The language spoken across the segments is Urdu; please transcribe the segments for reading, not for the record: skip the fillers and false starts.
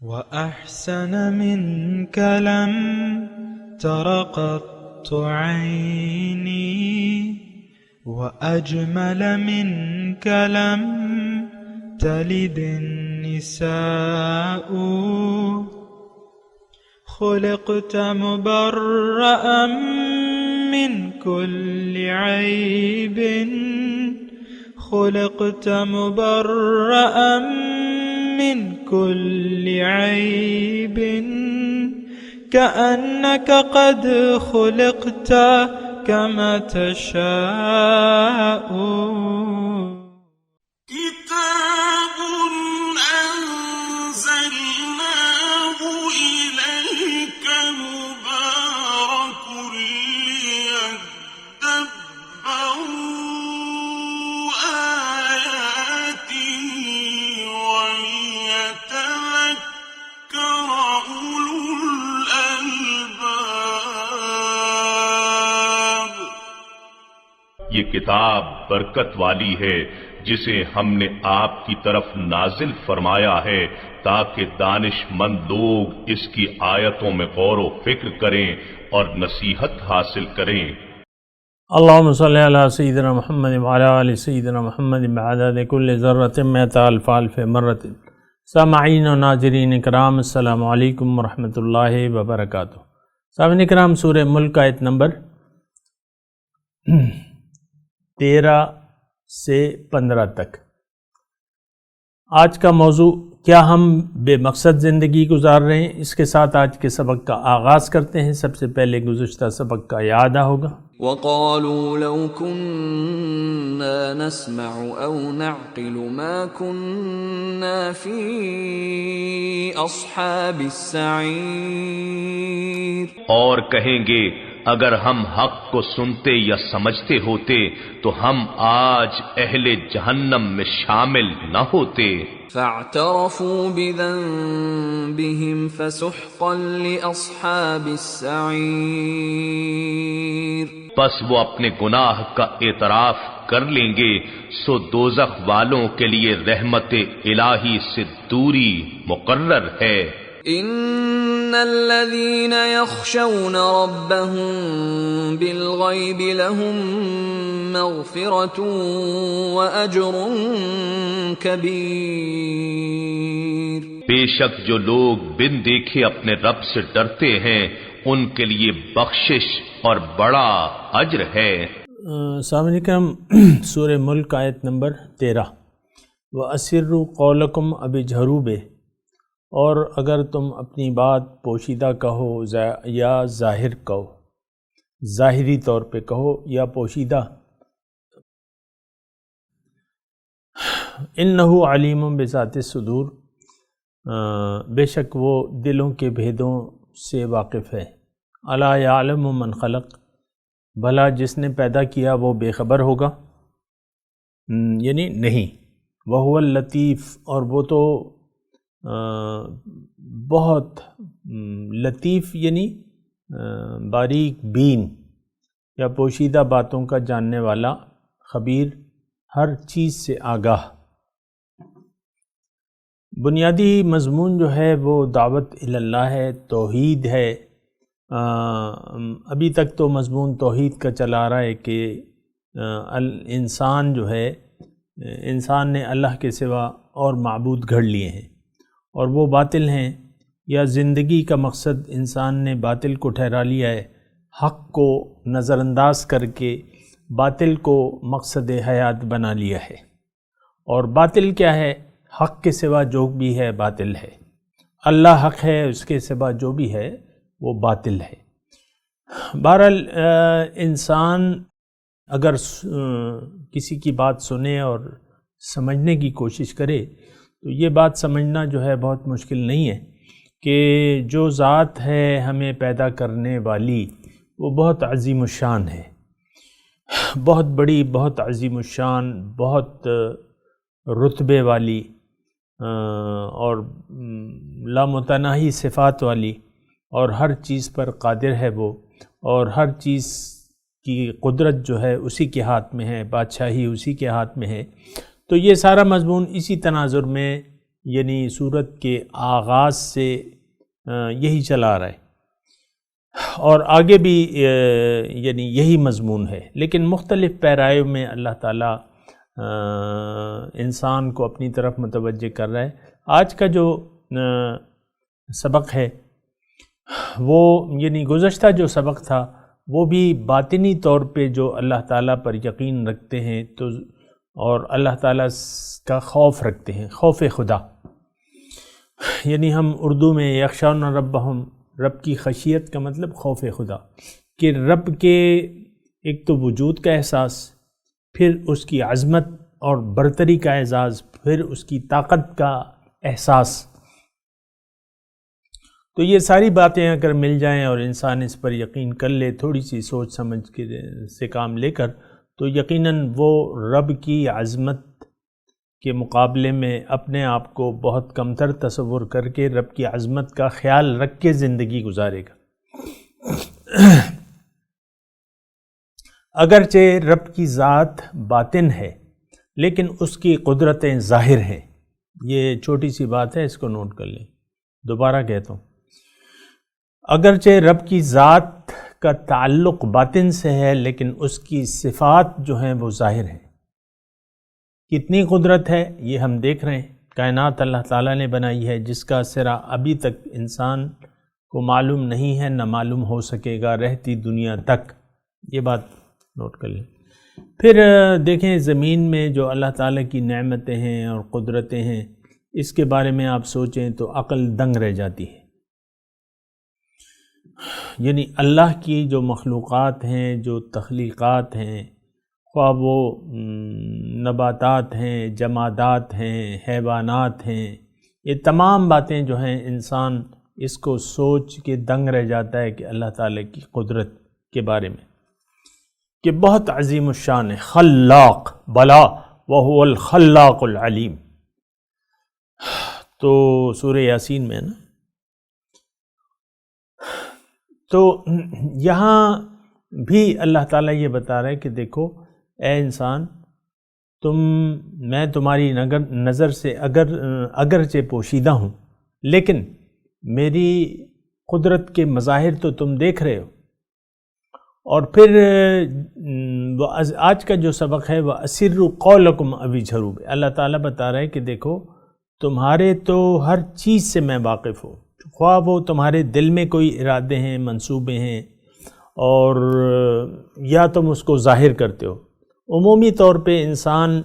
وأحسن منك لم تر قط عيني وأجمل منك لم تلد النساء خلقت مبرأ من كل عيب خلقت مبرأ من كل عيب كأنك قد خلقت كما تشاء كتاب أنزلناه إليك مبارك ليدبروا آياته وليتذكر أولو الألباب۔ یہ کتاب برکت والی ہے جسے ہم نے آپ کی طرف نازل فرمایا ہے تاکہ دانش مند لوگ اس کی آیتوں میں غور و فکر کریں اور نصیحت حاصل کریں۔ اللہم صلی علی سیدنا محمد وعلی آل سیدنا محمد بعدد کل ذرۃ مئۃ الف الف مرۃ۔ سامعین و ناظرین اکرام، السلام علیکم ورحمۃ اللہ وبرکاتہ۔ سامعین اکرام، سورہ ملک آیت نمبر 13 سے 15 تک۔ آج کا موضوع کیا ہم بے مقصد زندگی گزار رہے ہیں، اس کے ساتھ آج کے سبق کا آغاز کرتے ہیں۔ سب سے پہلے گزشتہ سبق کا اعادہ ہوگا۔ وَقَالُوا لَوْ كُنَّا نَسْمَعُ أَوْ نَعْقِلُ مَا كُنَّا فِي أَصْحَابِ السَّعِيرِ۔ اور کہیں گے اگر ہم حق کو سنتے یا سمجھتے ہوتے تو ہم آج اہل جہنم میں شامل نہ ہوتے۔ فَاعْتَرَفُوا بِذَنبِهِمْ فَسُحْقًا لِأَصْحَابِ السَّعِيرِ۔ بس وہ اپنے گناہ کا اعتراف کر لیں گے، سو دوزخ والوں کے لیے رحمت الہی سے دوری مقرر ہے۔ ان الذين يخشون ربهم بالغيب لهم مغفرة واجر كبير۔ بے شک جو لوگ بن دیکھے اپنے رب سے ڈرتے ہیں ان کے لیے بخشش اور بڑا اجر ہے۔ سامعین کرام، سورہ ملک آیت نمبر 13۔ وَأَسِرُّوا قَوْلَكُمْ أَوِ اجْهَرُوا بِهِ، اور اگر تم اپنی بات پوشیدہ کہو یا ظاہر کہو، ظاہری طور پہ کہو یا پوشیدہ۔ انہو علیم بذات الصدور، بے شک وہ دلوں کے بھیدوں سے واقف ہے۔ الا یعلم من خلق، بھلا جس نے پیدا کیا وہ بے خبر ہوگا؟ یعنی نہیں۔ وہو اللطیف، اور وہ تو بہت لطیف یعنی باریک بین یا پوشیدہ باتوں کا جاننے والا، خبیر، ہر چیز سے آگاہ۔ بنیادی مضمون جو ہے وہ دعوت اللہ ہے، توحید ہے۔ ابھی تک تو مضمون توحید کا چلا رہا ہے کہ انسان جو ہے، انسان نے اللہ کے سوا اور معبود گھڑ لیے ہیں اور وہ باطل ہیں، یا زندگی کا مقصد انسان نے باطل کو ٹھہرا لیا ہے، حق کو نظر انداز کر کے باطل کو مقصد حیات بنا لیا ہے۔ اور باطل کیا ہے؟ حق کے سوا جو بھی ہے باطل ہے۔ اللہ حق ہے، اس کے سوا جو بھی ہے وہ باطل ہے۔ بہرحال انسان اگر کسی کی بات سنے اور سمجھنے کی کوشش کرے تو یہ بات سمجھنا جو ہے بہت مشکل نہیں ہے کہ جو ذات ہے ہمیں پیدا کرنے والی وہ بہت عظیم الشان ہے، بہت بڑی، بہت عظیم الشان، بہت رتبے والی اور لامتناہی صفات والی، اور ہر چیز پر قادر ہے وہ، اور ہر چیز کی قدرت جو ہے اسی کے ہاتھ میں ہے، بادشاہی اسی کے ہاتھ میں ہے۔ تو یہ سارا مضمون اسی تناظر میں یعنی سورت کے آغاز سے یہی چلا رہا ہے اور آگے بھی یعنی یہی مضمون ہے، لیکن مختلف پیرایوں میں اللہ تعالیٰ انسان کو اپنی طرف متوجہ کر رہا ہے۔ آج کا جو سبق ہے وہ یعنی گزشتہ جو سبق تھا وہ بھی باطنی طور پہ جو اللہ تعالیٰ پر یقین رکھتے ہیں تو اور اللہ تعالیٰ کا خوف رکھتے ہیں، خوف خدا، یعنی ہم اردو میں یخشون ربہم، رب کی خشیت کا مطلب خوف خدا، کہ رب کے ایک تو وجود کا احساس، پھر اس کی عظمت اور برتری کا اعزاز، پھر اس کی طاقت کا احساس۔ تو یہ ساری باتیں اگر مل جائیں اور انسان اس پر یقین کر لے، تھوڑی سی سوچ سمجھ کے سے کام لے کر، تو یقیناً وہ رب کی عظمت کے مقابلے میں اپنے آپ کو بہت کمتر تصور کر کے رب کی عظمت کا خیال رکھ کے زندگی گزارے گا۔ اگرچہ رب کی ذات باطن ہے لیکن اس کی قدرتیں ظاہر ہیں۔ یہ چھوٹی سی بات ہے، اس کو نوٹ کر لیں، دوبارہ کہتا ہوں، اگرچہ رب کی ذات کا تعلق باطن سے ہے لیکن اس کی صفات جو ہیں وہ ظاہر ہیں۔ کتنی قدرت ہے یہ ہم دیکھ رہے ہیں، کائنات اللہ تعالیٰ نے بنائی ہے جس کا سرا ابھی تک انسان کو معلوم نہیں ہے، نہ معلوم ہو سکے گا رہتی دنیا تک۔ یہ بات نوٹ کر لیں۔ پھر دیکھیں زمین میں جو اللہ تعالیٰ کی نعمتیں ہیں اور قدرتیں ہیں، اس کے بارے میں آپ سوچیں تو عقل دنگ رہ جاتی ہے۔ یعنی اللہ کی جو مخلوقات ہیں، جو تخلیقات ہیں، خواہ وہ نباتات ہیں، جمادات ہیں، حیوانات ہیں، یہ تمام باتیں جو ہیں انسان اس کو سوچ کے دنگ رہ جاتا ہے کہ اللہ تعالیٰ کی قدرت کے بارے میں کہ بہت عظیم الشان ہے، خلاق، بلا وہو الخلاق العلیم۔ تو سورہ یاسین میں نا، تو یہاں بھی اللہ تعالیٰ یہ بتا رہا ہے کہ دیکھو اے انسان، میں تمہاری نظر سے اگرچہ پوشیدہ ہوں لیکن میری قدرت کے مظاہر تو تم دیکھ رہے ہو۔ اور پھر آج کا جو سبق ہے وہ اسروا قولکم او اجہروا، اللہ تعالیٰ بتا رہا ہے کہ دیکھو تمہارے تو ہر چیز سے میں واقف ہوں، خواہ وہ تمہارے دل میں کوئی ارادے ہیں، منصوبے ہیں، اور یا تم اس کو ظاہر کرتے ہو۔ عمومی طور پہ انسان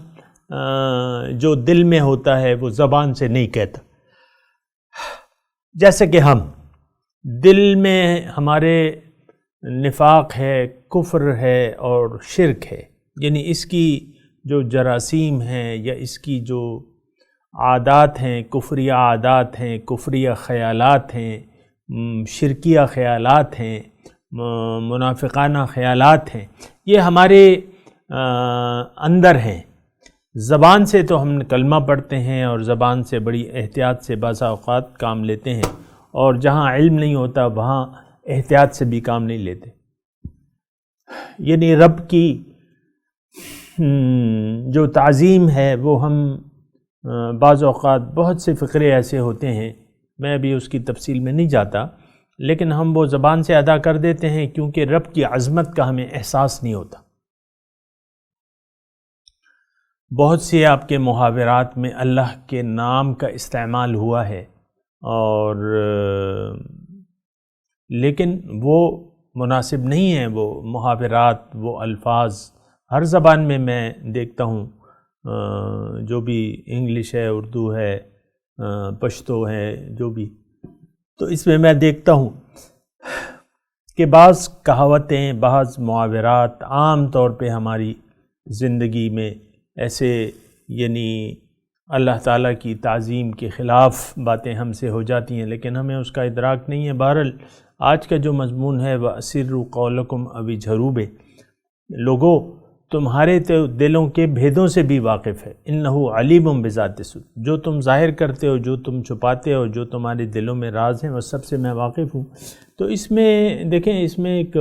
جو دل میں ہوتا ہے وہ زبان سے نہیں کہتا، جیسے کہ ہم دل میں ہمارے نفاق ہے، کفر ہے اور شرک ہے، یعنی اس کی جو جراثیم ہیں یا اس کی جو عادات ہیں، کفریہ عادات ہیں، کفریہ خیالات ہیں، شرکیہ خیالات ہیں، منافقانہ خیالات ہیں، یہ ہمارے اندر ہیں۔ زبان سے تو ہم کلمہ پڑھتے ہیں اور زبان سے بڑی احتیاط سے بعض اوقات کام لیتے ہیں، اور جہاں علم نہیں ہوتا وہاں احتیاط سے بھی کام نہیں لیتے۔ یعنی رب کی جو تعظیم ہے وہ ہم بعض اوقات بہت سے فقرے ایسے ہوتے ہیں، میں ابھی اس کی تفصیل میں نہیں جاتا، لیکن ہم وہ زبان سے ادا کر دیتے ہیں کیونکہ رب کی عظمت کا ہمیں احساس نہیں ہوتا۔ بہت سے آپ کے محاورات میں اللہ کے نام کا استعمال ہوا ہے، اور لیکن وہ مناسب نہیں ہیں، وہ محاورات، وہ الفاظ ہر زبان میں دیکھتا ہوں، جو بھی انگلش ہے، اردو ہے، پشتو ہے، جو بھی، تو اس میں دیکھتا ہوں کہ بعض کہاوتیں، بعض محاورات عام طور پہ ہماری زندگی میں ایسے یعنی اللہ تعالیٰ کی تعظیم کے خلاف باتیں ہم سے ہو جاتی ہیں، لیکن ہمیں اس کا ادراک نہیں ہے۔ بہرحال آج کا جو مضمون ہے وہ اسروا قولکم او اجہروا، لوگوں تمہارے تو دلوں کے بھیدوں سے بھی واقف ہے، انہ علیم بذات الصدور، جو تم ظاہر کرتے ہو، جو تم چھپاتے ہو، جو تمہارے دلوں میں راز ہیں، وہ سب سے میں واقف ہوں۔ تو اس میں دیکھیں، اس میں ایک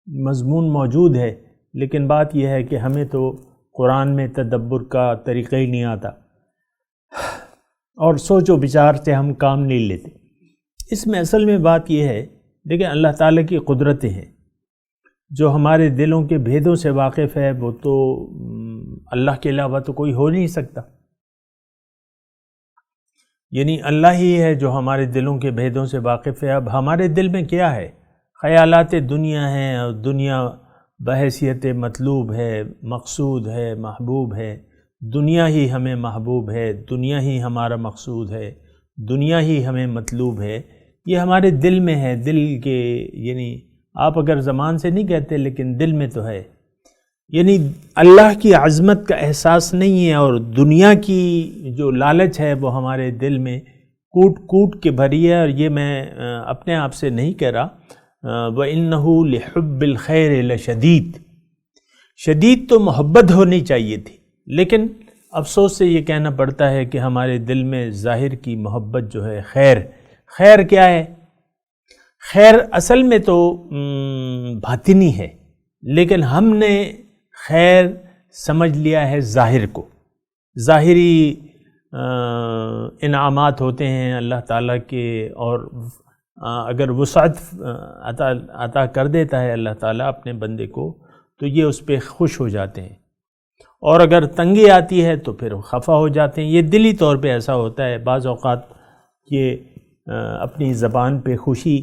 مضمون موجود ہے، لیکن بات یہ ہے کہ ہمیں تو قرآن میں تدبر کا طریقہ ہی نہیں آتا، اور سوچ و بچار سے ہم کام نہیں لیتے۔ اس میں اصل میں بات یہ ہے، دیکھیں اللہ تعالیٰ کی قدرتیں ہیں، جو ہمارے دلوں کے بھیدوں سے واقف ہے، وہ تو اللہ کے علاوہ تو کوئی ہو نہیں سکتا، یعنی اللہ ہی ہے جو ہمارے دلوں کے بھیدوں سے واقف ہے۔ اب ہمارے دل میں کیا ہے؟ خیالات دنیا ہیں، اور دنیا بحیثیت مطلوب ہے، مقصود ہے، محبوب ہے، دنیا ہی ہمیں محبوب ہے، دنیا ہی ہمارا مقصود ہے، دنیا ہی ہمیں مطلوب ہے، یہ ہمارے دل میں ہے، دل کے، یعنی آپ اگر زبان سے نہیں کہتے لیکن دل میں تو ہے، یعنی اللہ کی عظمت کا احساس نہیں ہے، اور دنیا کی جو لالچ ہے وہ ہمارے دل میں کوٹ کوٹ کے بھری ہے۔ اور یہ میں اپنے آپ سے نہیں کہہ رہا، وَإِنَّهُ لِحُبِّ الْخَيْرِ لَشَدِيدٌ، شدید تو محبت ہونی چاہیے تھی، لیکن افسوس سے یہ کہنا پڑتا ہے کہ ہمارے دل میں ظاہر کی محبت جو ہے، خیر کیا ہے؟ خیر اصل میں تو باطنی ہے، لیکن ہم نے خیر سمجھ لیا ہے ظاہر کو، ظاہری انعامات ہوتے ہیں اللہ تعالیٰ کے، اور اگر وسعت عطا کر دیتا ہے اللہ تعالیٰ اپنے بندے کو تو یہ اس پہ خوش ہو جاتے ہیں، اور اگر تنگی آتی ہے تو پھر خفا ہو جاتے ہیں۔ یہ دلی طور پہ ایسا ہوتا ہے، بعض اوقات یہ اپنی زبان پہ خوشی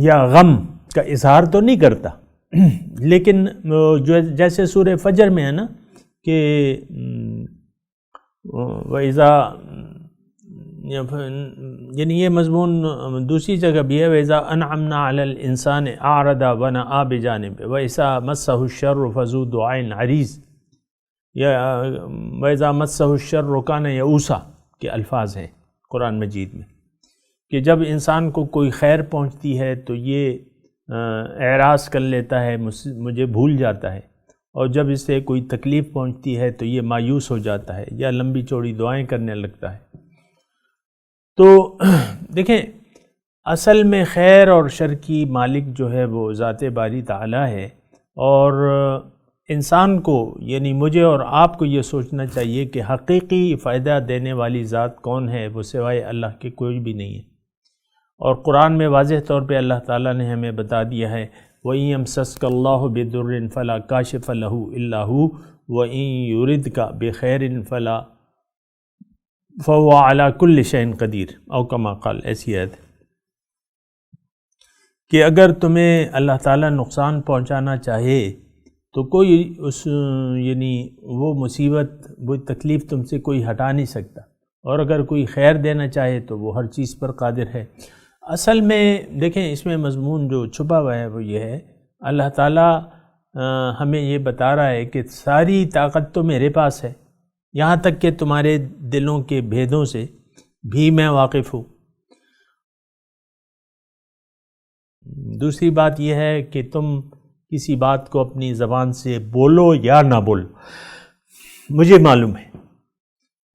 یا غم کا اظہار تو نہیں کرتا، لیکن جو جیسے سورہ فجر میں ہے نا کہ وَإِذَا، یعنی یہ مضمون دوسری جگہ بھی ہے، وَإِذَا أَنْعَمْنَا عَلَى الْإِنسَانِ أَعْرَضَ وَنَأَىٰ بِجَانِبِهِ وَإِذَا مَسَّهُ الشَّرُّ فَذُو دُعَاءٍ عَرِيضٍ، یا وَإِذَا مَسَّهُ الشَّرُّ كَانَ يَئُوسًا کے الفاظ ہیں قرآن مجید میں، کہ جب انسان کو کوئی خیر پہنچتی ہے تو یہ اعراض کر لیتا ہے، مجھے بھول جاتا ہے، اور جب اس سے کوئی تکلیف پہنچتی ہے تو یہ مایوس ہو جاتا ہے یا لمبی چوڑی دعائیں کرنے لگتا ہے۔ تو دیکھیں اصل میں خیر اور شر کی مالک جو ہے وہ ذات باری تعالیٰ ہے، اور انسان کو، یعنی مجھے اور آپ کو یہ سوچنا چاہیے کہ حقیقی فائدہ دینے والی ذات کون ہے؟ وہ سوائے اللہ کے کوئی بھی نہیں ہے، اور قرآن میں واضح طور پہ اللہ تعالیٰ نے ہمیں بتا دیا ہے وَإِن يَمْسَسْكَ اللَّهُ بِضُرٍّ فَلَا كَاشِفَ لَهُ إِلَّا هُوَ وَإِن يُرِدْكَ بِخَيْرٍ فَلَا فَهُوَ عَلَى كُلِّ شَيْءٍ قَدِيرٌ، او کما قال، ایسی آیت کہ اگر تمہیں اللہ تعالیٰ نقصان پہنچانا چاہے تو کوئی یعنی وہ مصیبت، وہ تکلیف تم سے کوئی ہٹا نہیں سکتا، اور اگر کوئی خیر دینا چاہے تو وہ ہر چیز پر قادر ہے۔ اصل میں دیکھیں اس میں مضمون جو چھپا ہوا ہے وہ یہ ہے، اللہ تعالیٰ ہمیں یہ بتا رہا ہے کہ ساری طاقت تو میرے پاس ہے، یہاں تک کہ تمہارے دلوں کے بھیدوں سے بھی میں واقف ہوں۔ دوسری بات یہ ہے کہ تم کسی بات کو اپنی زبان سے بولو یا نہ بولو، مجھے معلوم ہے،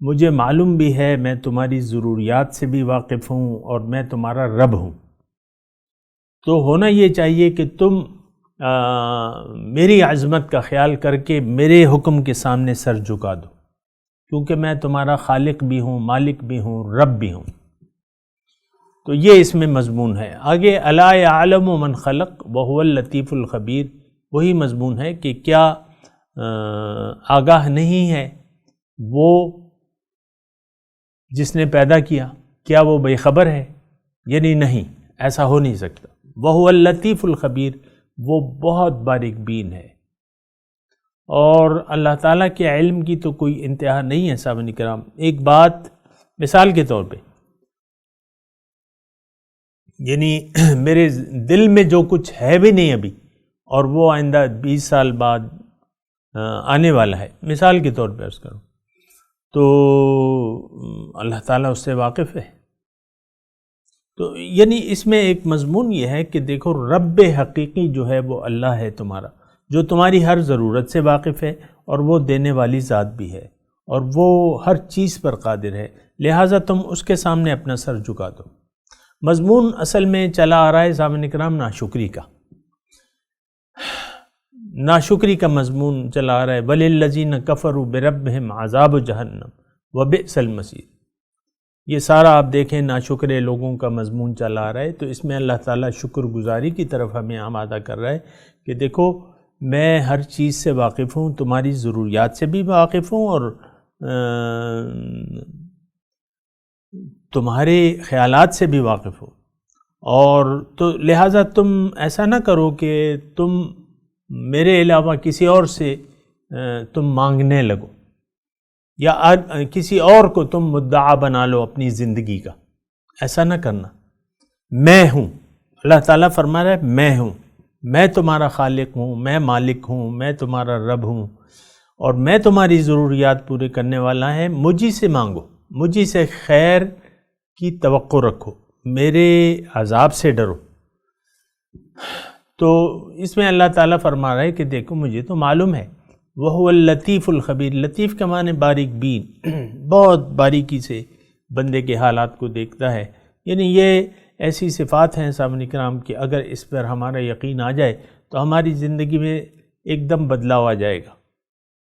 مجھے معلوم بھی ہے، میں تمہاری ضروریات سے بھی واقف ہوں، اور میں تمہارا رب ہوں۔ تو ہونا یہ چاہیے کہ تم میری عظمت کا خیال کر کے میرے حکم کے سامنے سر جھکا دو، کیونکہ میں تمہارا خالق بھی ہوں، مالک بھی ہوں، رب بھی ہوں۔ تو یہ اس میں مضمون ہے۔ آگے الا یعلم من خلق وهو اللطیف الخبیر، وہی مضمون ہے کہ کیا آگاہ نہیں ہے وہ جس نے پیدا کیا، کیا وہ بے خبر ہے؟ یعنی نہیں، ایسا ہو نہیں سکتا۔ وَهُوَ اللطیف الخبیر، وہ بہت باریک بین ہے، اور اللہ تعالیٰ کے علم کی تو کوئی انتہا نہیں ہے۔ سامعین کرام، ایک بات مثال کے طور پہ، یعنی میرے دل میں جو کچھ ہے بھی نہیں ابھی، اور وہ آئندہ 20 سال بعد آنے والا ہے، مثال کے طور پہ عرض کروں، تو اللہ تعالیٰ اس سے واقف ہے۔ تو یعنی اس میں ایک مضمون یہ ہے کہ دیکھو رب حقیقی جو ہے وہ اللہ ہے تمہارا، جو تمہاری ہر ضرورت سے واقف ہے، اور وہ دینے والی ذات بھی ہے، اور وہ ہر چیز پر قادر ہے، لہٰذا تم اس کے سامنے اپنا سر جھکا دو۔ مضمون اصل میں چلا آ رہا ہے سامعین اکرام ناشکری کا، ناشکری کا مضمون چلا آ رہا ہے۔ وَلِلَّذِينَ كَفَرُوا بِرَبِّهِمْ عَذَابُ جَهَنَّمَ وَبِئْسَ الْمَصِيرُ، یہ سارا آپ دیکھیں ناشکرے لوگوں کا مضمون چلا آ رہا ہے، تو اس میں اللہ تعالیٰ شکر گزاری کی طرف ہمیں آمادہ کر رہا ہے کہ دیکھو میں ہر چیز سے واقف ہوں، تمہاری ضروریات سے بھی واقف ہوں اور تمہارے خیالات سے بھی واقف ہوں، اور تو لہٰذا تم ایسا نہ کرو کہ تم میرے علاوہ کسی اور سے تم مانگنے لگو یا کسی اور کو تم مدعا بنا لو اپنی زندگی کا، ایسا نہ کرنا۔ میں ہوں، اللہ تعالیٰ فرما رہا ہے میں ہوں، میں تمہارا خالق ہوں، میں مالک ہوں، میں تمہارا رب ہوں، اور میں تمہاری ضروریات پورے کرنے والا ہے۔ مجھی سے مانگو، مجھی سے خیر کی توقع رکھو، میرے عذاب سے ڈرو۔ تو اس میں اللہ تعالیٰ فرما رہا ہے کہ دیکھو مجھے تو معلوم ہے، وَهُوَ اللطیف الخبیر، لطیف کا معنی باریک بین، بہت باریکی سے بندے کے حالات کو دیکھتا ہے۔ یعنی یہ ایسی صفات ہیں سامعین کرام کہ اگر اس پر ہمارا یقین آ جائے تو ہماری زندگی میں ایک دم بدلاؤ آ جائے گا،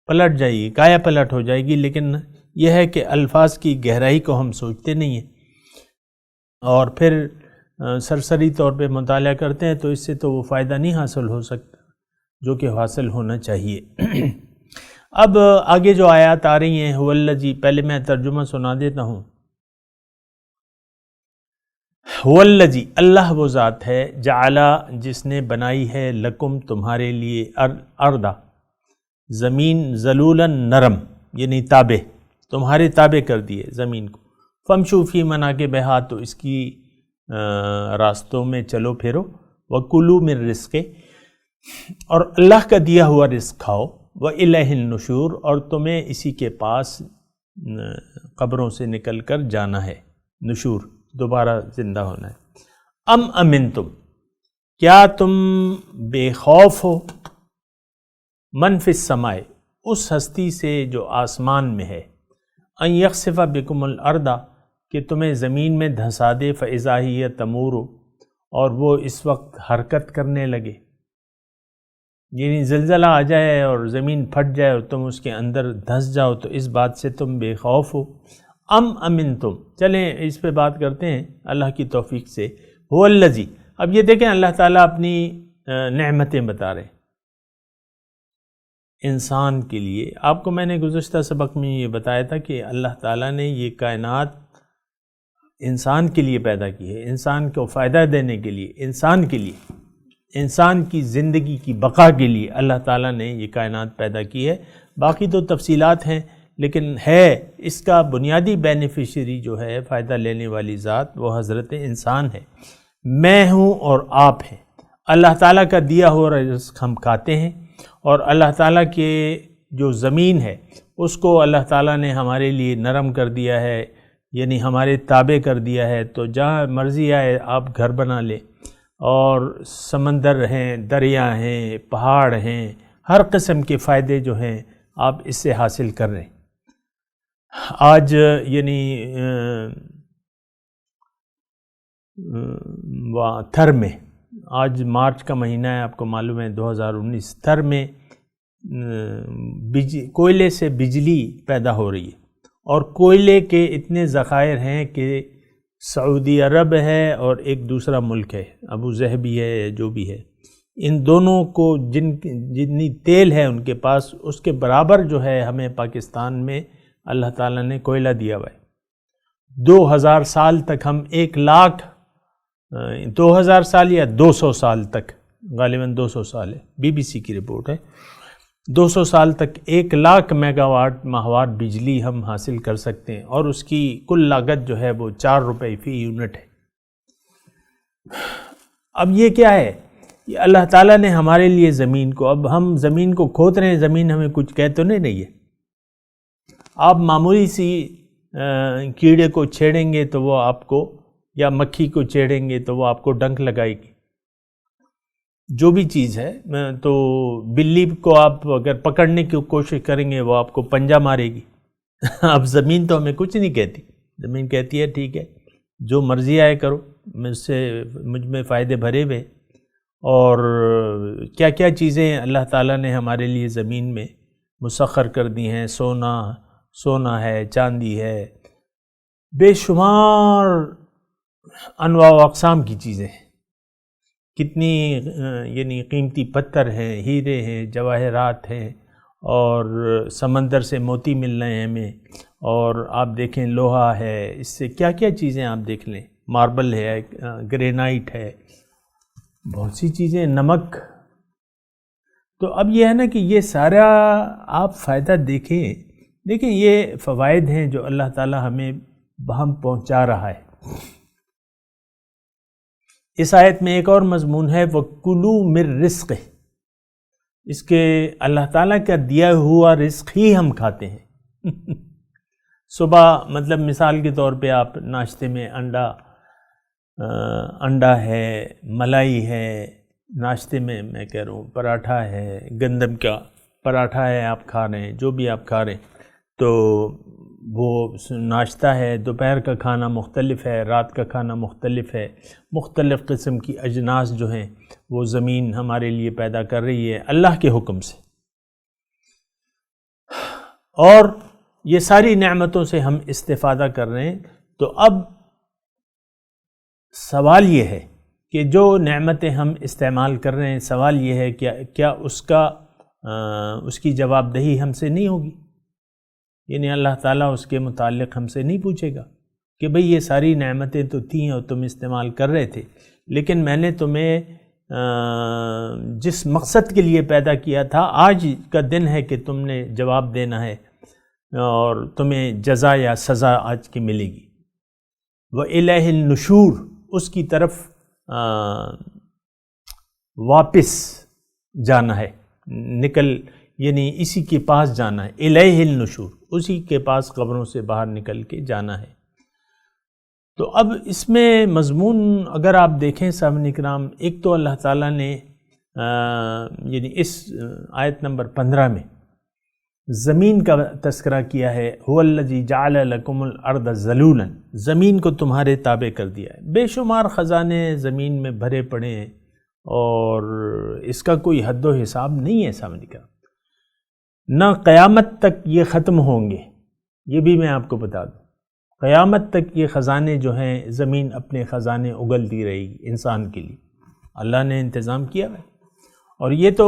پلٹ جائے گی، کایا پلٹ ہو جائے گی۔ لیکن یہ ہے کہ الفاظ کی گہرائی کو ہم سوچتے نہیں ہیں اور پھر سرسری طور پہ مطالعہ کرتے ہیں، تو اس سے تو وہ فائدہ نہیں حاصل ہو سکتا جو کہ حاصل ہونا چاہیے۔ اب آگے جو آیات آ رہی ہیں، هو الذی، پہلے میں ترجمہ سنا دیتا ہوں۔ هو الذی، اللہ وہ ذات ہے، جعل، جس نے بنائی ہے، لکم، تمہارے لیے، اردا، زمین، ذلولا، نرم، یعنی تابع، تمہارے تابع کر دیے زمین کو، فمشوا فی مناکبہا، تو اس کی راستوں میں چلو پھرو، وکلوا من رزقہ، اور اللہ کا دیا ہوا رزق کھاؤ، وَإِلَيْهِ النُّشُورُ، اور تمہیں اسی کے پاس قبروں سے نکل کر جانا ہے، نشور، دوبارہ زندہ ہونا ہے۔ امنتم، کیا تم بے خوف ہو، من فی السماء، اس ہستی سے جو آسمان میں ہے، ان یخسف بکم الارض، کہ تمہیں زمین میں دھسا دے، فاذا ہی تمور، اور وہ اس وقت حرکت کرنے لگے، یعنی زلزلہ آ جائے اور زمین پھٹ جائے اور تم اس کے اندر دھس جاؤ، تو اس بات سے تم بے خوف ہو۔ امنتم، چلیں اس پہ بات کرتے ہیں اللہ کی توفیق سے۔ هو الذی، اب یہ دیکھیں اللہ تعالیٰ اپنی نعمتیں بتا رہے ہیں انسان کے لیے۔ آپ کو میں نے گزشتہ سبق میں یہ بتایا تھا کہ اللہ تعالیٰ نے یہ کائنات انسان کے لیے پیدا کی ہے، انسان کو فائدہ دینے کے لیے، انسان کے لیے، انسان کی زندگی کی بقا کے لیے اللہ تعالیٰ نے یہ کائنات پیدا کی ہے۔ باقی تو تفصیلات ہیں، لیکن ہے اس کا بنیادی بینیفیشری جو ہے، فائدہ لینے والی ذات، وہ حضرت انسان ہے۔ میں ہوں اور آپ ہیں، اللہ تعالیٰ کا دیا ہوا رزق ہم کھاتے ہیں، اور اللہ تعالیٰ کے جو زمین ہے اس کو اللہ تعالیٰ نے ہمارے لیے نرم کر دیا ہے، یعنی ہمارے تابع کر دیا ہے، تو جہاں مرضی آئے آپ گھر بنا لیں، اور سمندر ہیں، دریا ہیں، پہاڑ ہیں، ہر قسم کے فائدے جو ہیں آپ اس سے حاصل کر رہے ہیں۔ آج یعنی تھر میں، آج مارچ کا مہینہ ہے، آپ کو معلوم ہے 2019، تھر میں کوئلے سے بجلی پیدا ہو رہی ہے، اور کوئلے کے اتنے ذخائر ہیں کہ سعودی عرب ہے اور ایک دوسرا ملک ہے، ابو ظہبی ہے یا جو بھی ہے، ان دونوں کو جتنی تیل ہے ان کے پاس، اس کے برابر جو ہے ہمیں پاکستان میں اللہ تعالیٰ نے کوئلہ دیا ہوا ہے۔ 2000 سال تک ہم 1 لاکھ، 2000 سال یا 200 سال تک، غالباً 200 سال ہے، BBC کی رپورٹ ہے، 200 سال تک 1 لاکھ میگا واٹ ماہوار بجلی ہم حاصل کر سکتے ہیں، اور اس کی کل لاگت جو ہے وہ 4 روپے فی یونٹ ہے۔ اب یہ کیا ہے؟ یہ اللہ تعالیٰ نے ہمارے لیے زمین کو، اب ہم زمین کو کھود رہے ہیں، زمین ہمیں کچھ کہہ تو نہیں ہے۔ آپ معمولی سی کیڑے کو چھیڑیں گے تو وہ آپ کو، یا مکھی کو چھیڑیں گے تو وہ آپ کو ڈنک لگائے گی، جو بھی چیز ہے۔ تو بلی کو آپ اگر پکڑنے کی کوشش کریں گے وہ آپ کو پنجہ مارے گی۔ اب زمین تو ہمیں کچھ نہیں کہتی، زمین کہتی ہے ٹھیک ہے جو مرضی آئے کرو، مجھ میں فائدے بھرے ہوئے، اور کیا کیا چیزیں اللہ تعالیٰ نے ہمارے لیے زمین میں مسخر کر دی ہیں، سونا ہے، چاندی ہے، بے شمار انواع و اقسام کی چیزیں ہیں، کتنی یعنی قیمتی پتھر ہیں، ہیرے ہیں، جواہرات ہیں، اور سمندر سے موتی مل رہے ہیں ہمیں، اور آپ دیکھیں لوہا ہے، اس سے کیا کیا چیزیں آپ دیکھ لیں، ماربل ہے، گرینائٹ ہے، بہت سی چیزیں، نمک. تو اب یہ ہے نا کہ یہ سارا آپ فائدہ دیکھیں یہ فوائد ہیں جو اللہ تعالی ہمیں ہم پہنچا رہا ہے. اس آیت میں ایک اور مضمون ہے، وَكُلُوا مِن رِزْقِهِ، اس کے اللہ تعالیٰ کا دیا ہوا رزق ہی ہم کھاتے ہیں. صبح مطلب مثال کے طور پہ آپ ناشتے میں انڈا ہے، ملائی ہے، ناشتے میں کہہ رہا ہوں پراٹھا ہے، گندم کا پراٹھا ہے آپ کھا رہے ہیں، جو بھی آپ کھا رہے ہیں، تو وہ ناشتہ ہے. دوپہر کا کھانا مختلف ہے، رات کا کھانا مختلف ہے، مختلف قسم کی اجناس جو ہیں وہ زمین ہمارے لیے پیدا کر رہی ہے اللہ کے حکم سے. اور یہ ساری نعمتوں سے ہم استفادہ کر رہے ہیں. تو اب سوال یہ ہے کہ جو نعمتیں ہم استعمال کر رہے ہیں، سوال یہ ہے کہ کیا اس کی جواب دہی ہم سے نہیں ہوگی؟ یعنی اللہ تعالیٰ اس کے متعلق ہم سے نہیں پوچھے گا کہ بھئی یہ ساری نعمتیں تو تھیں اور تم استعمال کر رہے تھے، لیکن میں نے تمہیں جس مقصد کے لیے پیدا کیا تھا، آج کا دن ہے کہ تم نے جواب دینا ہے اور تمہیں جزا یا سزا آج کی ملے گی. وَإِلَيْهِ النُّشُورُ، اس کی طرف واپس جانا ہے، یعنی اسی کے پاس جانا ہے. الیہ النشور، اسی کے پاس قبروں سے باہر نکل کے جانا ہے. تو اب اس میں مضمون اگر آپ دیکھیں سامعین کرام، ایک تو اللہ تعالیٰ نے یعنی اس آیت نمبر 15 میں زمین کا تذکرہ کیا ہے. هو الذی جعل لکم الارض ذلولا، زمین کو تمہارے تابع کر دیا ہے. بے شمار خزانے زمین میں بھرے پڑے ہیں اور اس کا کوئی حد و حساب نہیں ہے سامنے کا. نہ قیامت تک یہ ختم ہوں گے، یہ بھی میں آپ کو بتا دوں. قیامت تک یہ خزانے جو ہیں، زمین اپنے خزانے اگلتی رہے گی انسان کے لیے، اللہ نے انتظام کیا ہے. اور یہ تو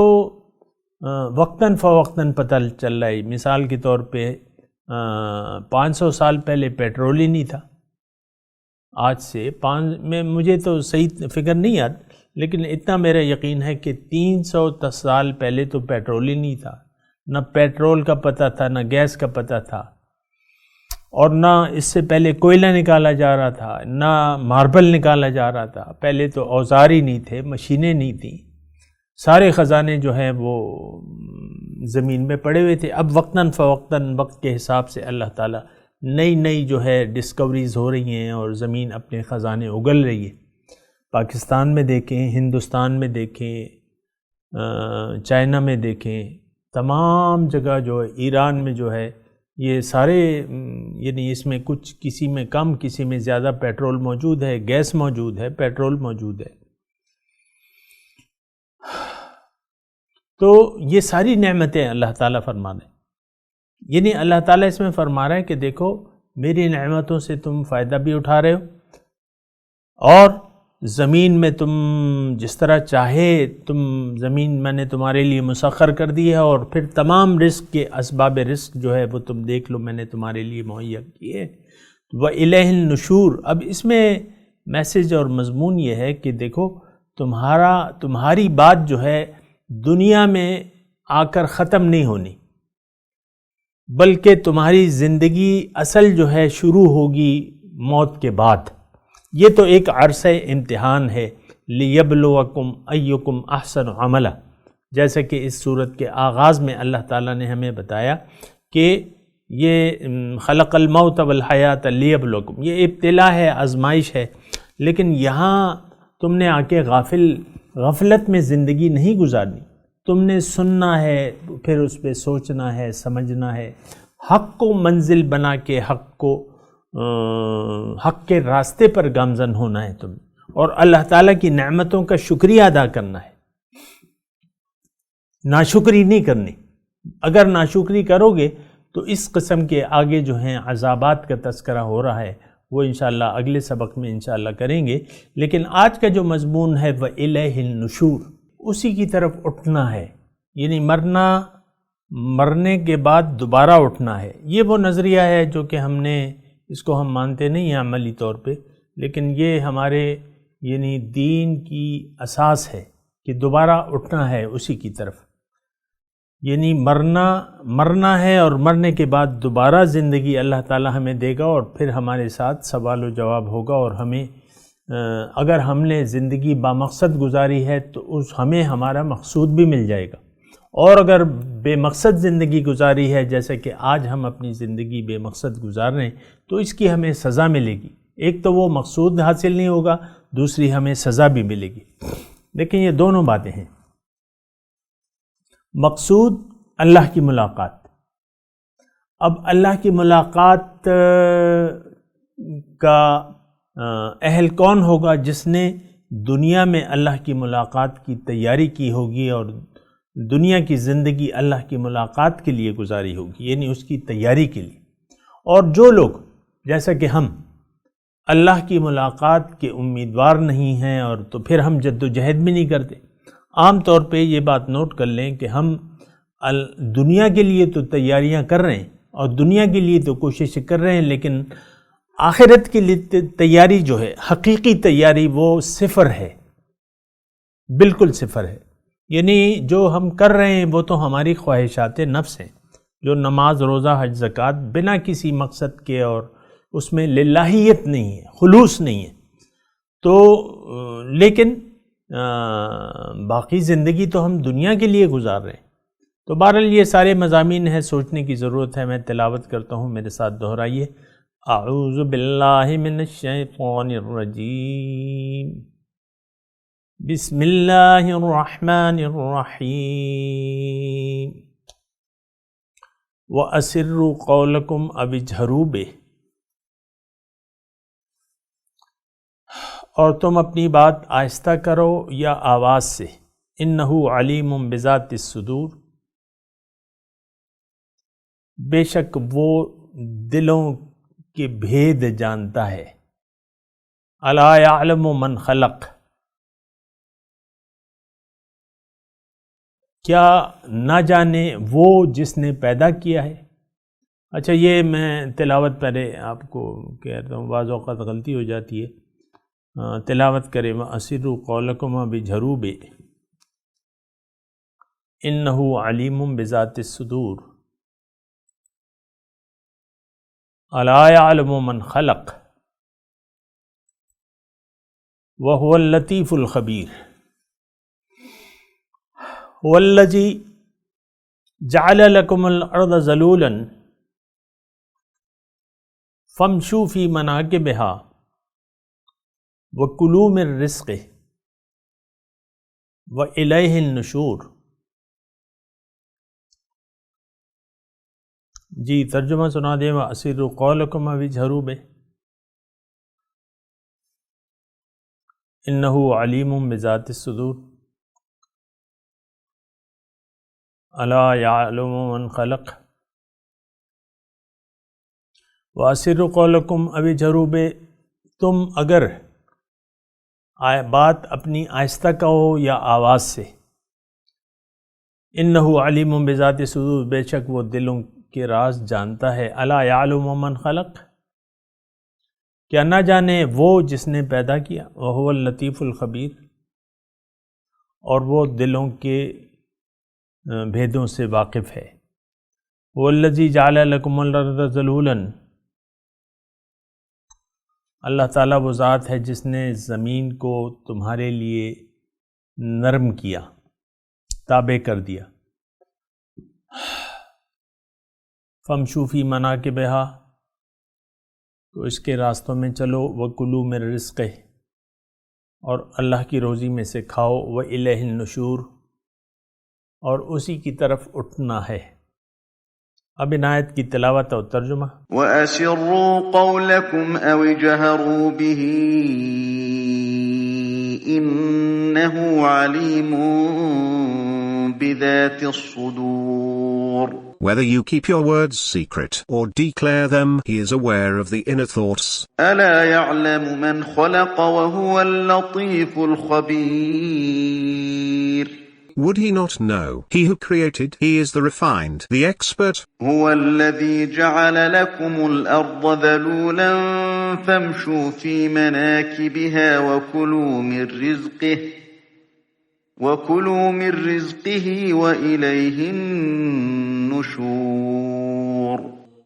وقتاً فوقتاً پتہ چل رہا ہے. مثال کے طور پہ 500 سال پہلے پیٹرول ہی نہیں تھا. آج سے میں مجھے تو صحیح فگر نہیں یاد، لیکن اتنا میرا یقین ہے کہ 300 سال پہلے تو پیٹرول ہی نہیں تھا. نہ پیٹرول کا پتہ تھا، نہ گیس کا پتہ تھا، اور نہ اس سے پہلے کوئلہ نکالا جا رہا تھا، نہ ماربل نکالا جا رہا تھا. پہلے تو اوزار ہی نہیں تھے، مشینیں نہیں تھیں. سارے خزانے جو ہیں وہ زمین میں پڑے ہوئے تھے. اب وقتاً فوقتاً وقت کے حساب سے اللہ تعالیٰ نئی جو ہے ڈسکوریز ہو رہی ہیں اور زمین اپنے خزانے اگل رہی ہے. پاکستان میں دیکھیں، ہندوستان میں دیکھیں، چائنا میں دیکھیں، تمام جگہ جو ہے، ایران میں جو ہے، یہ سارے یعنی اس میں کچھ کسی میں کم کسی میں زیادہ پیٹرول موجود ہے، گیس موجود ہے، پیٹرول موجود ہے. تو یہ ساری نعمتیں اللہ تعالیٰ فرما رہے ہیں. یعنی اللہ تعالیٰ اس میں فرما رہا ہے کہ دیکھو میری نعمتوں سے تم فائدہ بھی اٹھا رہے ہو، اور زمین میں تم جس طرح چاہے زمین میں نے تمہارے لیے مسخر کر دی ہے، اور پھر تمام رزق کے اسباب رزق جو ہے وہ تم دیکھ لو میں نے تمہارے لیے مہیا کی ہے. وَإِلَيْهِ النُّشُورُ، اب اس میں میسج اور مضمون یہ ہے کہ دیکھو تمہاری بات جو ہے دنیا میں آ کر ختم نہیں ہونی، بلکہ تمہاری زندگی اصل جو ہے شروع ہوگی موت کے بعد. یہ تو ایک عرصہ امتحان ہے. لِيَبْلُوَكُمْ أَيُّكُمْ أَحْسَنُ عَمَلًا، جیسا کہ اس صورت کے آغاز میں اللہ تعالیٰ نے ہمیں بتایا کہ یہ خلق الموت والحیات لِيَبْلُوَكُمْ، یہ ابتلا ہے، آزمائش ہے. لیکن یہاں تم نے آ کے غفلت میں زندگی نہیں گزارنی. تم نے سننا ہے، پھر اس پہ سوچنا ہے، سمجھنا ہے، حق کو منزل بنا کے حق کے راستے پر گامزن ہونا ہے تم، اور اللہ تعالیٰ کی نعمتوں کا شکریہ ادا کرنا ہے، ناشکری نہیں کرنی. اگر ناشکری کرو گے تو اس قسم کے آگے جو ہیں عذابات کا تذکرہ ہو رہا ہے، وہ انشاءاللہ اگلے سبق میں انشاءاللہ کریں گے. لیکن آج کا جو مضمون ہے وَإِلَيْهِ النُّشُورُ، اسی کی طرف اٹھنا ہے، یعنی مرنے کے بعد دوبارہ اٹھنا ہے. یہ وہ نظریہ ہے جو کہ اس کو ہم مانتے نہیں ہیں عملی طور پہ، لیکن یہ ہمارے یعنی دین کی اساس ہے کہ دوبارہ اٹھنا ہے اسی کی طرف. یعنی مرنا ہے اور مرنے کے بعد دوبارہ زندگی اللہ تعالی ہمیں دے گا، اور پھر ہمارے ساتھ سوال و جواب ہوگا، اور اگر ہم نے زندگی بامقصد گزاری ہے تو ہمیں ہمارا مقصود بھی مل جائے گا، اور اگر بے مقصد زندگی گزاری ہے جیسے کہ آج ہم اپنی زندگی بے مقصد گزار رہے ہیں تو اس کی ہمیں سزا ملے گی. ایک تو وہ مقصود حاصل نہیں ہوگا، دوسری ہمیں سزا بھی ملے گی. لیکن یہ دونوں باتیں ہیں. مقصود اللہ کی ملاقات. اب اللہ کی ملاقات کا اہل کون ہوگا؟ جس نے دنیا میں اللہ کی ملاقات کی تیاری کی ہوگی اور دنیا کی زندگی اللہ کی ملاقات کے لیے گزاری ہوگی، یعنی اس کی تیاری کے لیے. اور جو لوگ جیسا کہ ہم اللہ کی ملاقات کے امیدوار نہیں ہیں، اور تو پھر ہم جد و جہد بھی نہیں کرتے. عام طور پہ یہ بات نوٹ کر لیں کہ ہم دنیا کے لیے تو تیاریاں کر رہے ہیں اور دنیا کے لیے تو کوششیں کر رہے ہیں، لیکن آخرت کے لیے تیاری جو ہے، حقیقی تیاری، وہ صفر ہے، بالکل صفر ہے. یعنی جو ہم کر رہے ہیں وہ تو ہماری خواہشات نفس ہیں، جو نماز، روزہ، حج، زکوٰۃ بنا کسی مقصد کے، اور اس میں للہیت نہیں ہے، خلوص نہیں ہے. تو لیکن باقی زندگی تو ہم دنیا کے لیے گزار رہے ہیں. تو بہرحال یہ سارے مضامین ہیں، سوچنے کی ضرورت ہے. میں تلاوت کرتا ہوں، میرے ساتھ دہرائیے. اعوذ باللہ من الشیطان الرجیم، بسم اللہ الرحمن الرحیم. وَأَسِرُّوا قَوْلَكُمْ أَوِ اجْهَرُوا بِهِ، اور تم اپنی بات آہستہ کرو یا آواز سے. انہو علیم بذات الصدور، بے شک وہ دلوں کے بھید جانتا ہے. الا یعلم من خلق، کیا نہ جانے وہ جس نے پیدا کیا ہے. اچھا، یہ میں تلاوت پہلے آپ کو کہتا ہوں، بعض اوقات غلطی ہو جاتی ہے. تلاوت کرے وَأَسِرُّوا قَوْلَكُمْ وَاجْهَرُوا بِهِ إِنَّهُ عَلِيمٌ بِذَاتِ الصُّدُورِ أَلَا يَعْلَمُ مَنْ خَلَقَ وَهُوَ اللَّطِيفُ الْخَبِيرُ. هُوَ الَّذِي جَعَلَ لَكُمُ الْأَرْضَ ذَلُولًا فَامْشُوا فِي مَنَاكِبِهَا وَكُلُوا مِن رِّزْقِهِ وَإِلَيْهِ النُّشُورُ. جی ترجمہ سنا دیں. وَأَسِرُّوا قَوْلَكُمْ أَوِ اجْهَرُوا بِهِ إِنَّهُ عَلِيمٌ بِذَاتِ الصُّدُورِ أَلَا يَعْلَمُ مَنْ خَلَقَ. وَأَسِرُّوا قَوْلَكُمْ أَوِ اجْهَرُوا بِهِ، تم اگر بات اپنی آہستہ کہو یا آواز سے. انہ علیم بذات الصدور، بے شک وہ دلوں کے راز جانتا ہے. الا یعلم من خلق، کیا نہ جانے وہ جس نے پیدا کیا. وہو اللطیف الخبیر، اور وہ دلوں کے بھیدوں سے واقف ہے. والذی جعل لکم الارض ذلولا، اللہ تعالیٰ وہ ذات ہے جس نے زمین کو تمہارے لیے نرم کیا، تابع کر دیا. فَامْشُوا فِي مَنَاكِبِهَا، تو اس کے راستوں میں چلو. وَكُلُوا مِن رِّزْقِهِ، اور اللہ کی روزی میں سے کھاؤ. وَإِلَيْهِ النُّشُورُ، اور اسی کی طرف اٹھنا ہے. اب ان آیت کی تلاوت اور ترجمہ. وَأَسِرُّوا قَوْلَكُمْ أَوِ اجْهَرُوا بِهِ إِنَّهُ عَلِيمٌ بِذَاتِ الصُّدُورِ. Whether you keep your words secret or declare them, he is aware of the inner thoughts. ألا يعلم من خلق وهو اللطيف الخبير. Would he not know? He who created, he is the refined, the expert. هو الذي جعل لكم الأرض ذلولا فامشوا في مناكبها وكلوا من رزقه وإليه النشور.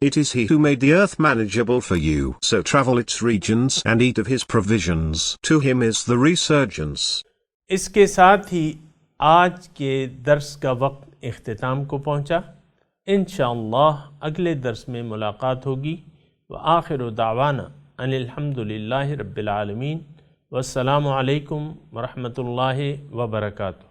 It is he who made the earth manageable for you, so travel its regions and eat of his provisions. To him is the resurgence. اس کے ساتھ ہی آج کے درس کا وقت اختتام کو پہنچا. انشاءاللہ اگلے درس میں ملاقات ہوگی. وآخر دعوانا ان الحمدللہ رب العالمین. والسلام علیکم ورحمۃ اللہ وبرکاتہ.